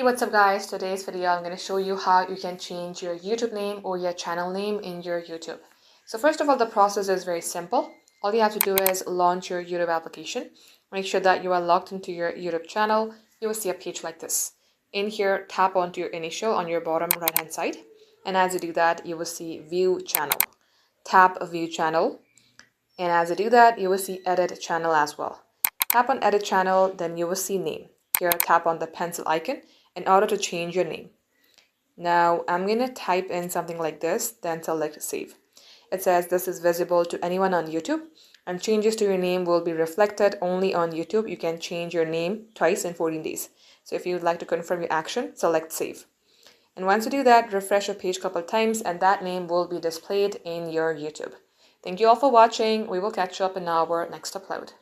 what's up guys? Today's video I'm going to show you how you can change your YouTube name or your channel name in your YouTube. So first of all, the process is very simple. All you have to do is launch your YouTube application. Make sure that you are logged into your YouTube channel. You will see a page like this. In here, tap onto your initial on your bottom right hand side. And as you do that, you will see view channel. Tap view channel. And as you do that, you will see edit channel as well. Tap on edit channel, then you will see name. Here, tap on the pencil icon in order to change your name. Now, I'm going to type in something like this, then select save. It says this is visible to anyone on YouTube, and changes to your name will be reflected only on YouTube. You can change your name twice in 14 days. So if you would like to confirm your action, select save. And once you do that, refresh your page a couple times and that name will be displayed in your YouTube. Thank you all for watching. We will catch you up in our next upload.